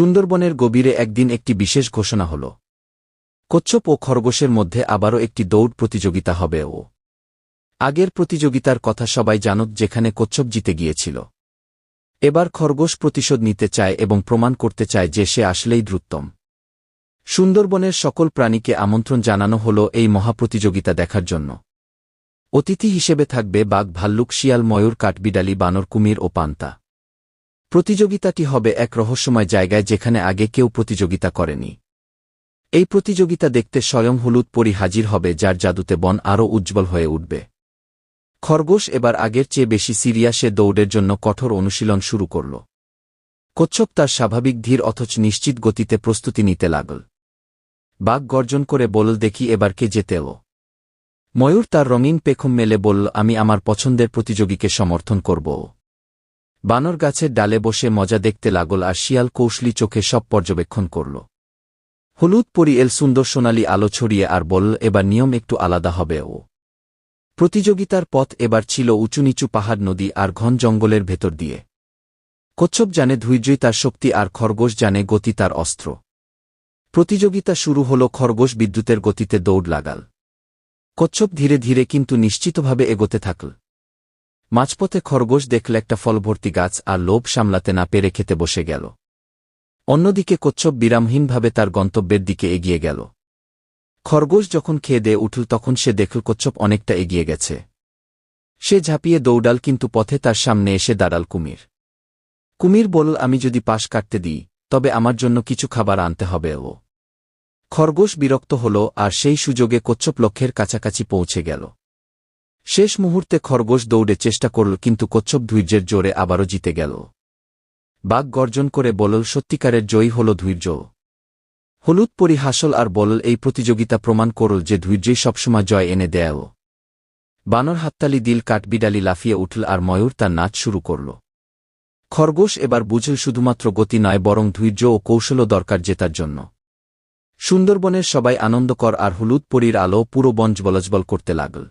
সুন্দরবনের গভীরে একদিন একটি বিশেষ ঘোষণা হল। কচ্ছপ ও খরগোশের মধ্যে আবারও একটি দৌড় প্রতিযোগিতা হবে। আগের প্রতিযোগিতার কথা সবাই জানত, যেখানে কচ্ছপ জিতে গিয়েছিল। এবার খরগোশ প্রতিশোধ নিতে চায় এবং প্রমাণ করতে চায় যে সে আসলেই দ্রুততম। সুন্দরবনের সকল প্রাণীকে আমন্ত্রণ জানানো হল এই মহাপ্রতিযোগিতা দেখার জন্য। অতিথি হিসেবে থাকবে বাঘ, ভাল্লুক, শিয়াল, ময়ূর, কাঠবিড়ালি, বানর, কুমির ও পান্তা। প্রতিযোগিতাটি হবে এক রহস্যময় জায়গায়, যেখানে আগে কেউ প্রতিযোগিতা করেনি। এই প্রতিযোগিতা দেখতে স্বয়ং হলুদ পরী হাজির হবে, যার জাদুতে বন আরও উজ্জ্বল হয়ে উঠবে। খরগোশ এবার আগের চেয়ে বেশি সিরিয়াস, সে দৌড়ের জন্য কঠোর অনুশীলন শুরু করল। কচ্ছপ তার স্বাভাবিক ধীর অথচ নিশ্চিত গতিতে প্রস্তুতি নিতে লাগল। বাঘ গর্জন করে বলল, দেখি এবার কে জেতেও। ময়ূর তার রঙিন পেখম মেলে বলল, আমি আমার পছন্দের প্রতিযোগীকে সমর্থন করব। বানর গাছের ডালে বসে মজা দেখতে লাগল, আর শিয়াল কৌশলী চোখে সব পর্যবেক্ষণ করল। হলুদ পরী এল সুন্দর সোনালি আলো ছড়িয়ে আর বলল, এবার নিয়ম একটু আলাদা হবে। প্রতিযোগিতার পথ এবার ছিল উঁচু নিচু পাহাড়, নদী আর ঘন জঙ্গলের ভেতর দিয়ে। কচ্ছপ জানে ধৈর্যই তার শক্তি, আর খরগোশ জানে গতি তার অস্ত্র। প্রতিযোগিতা শুরু হল। খরগোশ বিদ্যুতের গতিতে দৌড় লাগাল। কচ্ছপ ধীরে ধীরে কিন্তু নিশ্চিতভাবে এগোতে থাকল। মাঝপথে খরগোশ দেখল একটা ফলভর্তি গাছ, আর লোভ সামলাতে না পেরে খেতে বসে গেল। অন্যদিকে কচ্ছপ বিরামহীনভাবে তার গন্তব্যের দিকে এগিয়ে গেল। খরগোশ যখন খেয়ে দিয়ে উঠল, তখন সে দেখল কচ্ছপ অনেকটা এগিয়ে গেছে। সে ঝাঁপিয়ে দৌড়াল, কিন্তু পথে তার সামনে এসে দাঁড়াল কুমির। কুমির বলল, আমি যদি পাশ কাটতে দিই, তবে আমার জন্য কিছু খাবার আনতে হবে। খরগোশ বিরক্ত হল, আর সেই সুযোগে কচ্ছপ লক্ষ্যের কাছাকাছি পৌঁছে গেল। শেষ মুহূর্তে খরগোশ দৌড়ে চেষ্টা করল, কিন্তু কচ্ছপ ধৈর্যের জোরে আবারও জিতে গেল। বাঘ গর্জন করে বলল, সত্যিকারের জয়ী হল ধৈর্য। হলুদ পরী হাসল আর বলল, এই প্রতিযোগিতা প্রমাণ করল যে ধৈর্যই সবসময় জয় এনে দেয়। বানর হাততালি দিল, কাঠবিড়ালি লাফিয়ে উঠল, আর ময়ূর তার নাচ শুরু করল। খরগোশ এবার বুঝল, শুধুমাত্র গতি নয়, বরং ধৈর্য ও কৌশলও দরকার জেতার জন্য। সুন্দরবনের সবাই আনন্দ কর, আর হলুদ পরীর আলো পুরো বন জ্বলজ্বল করতে লাগল।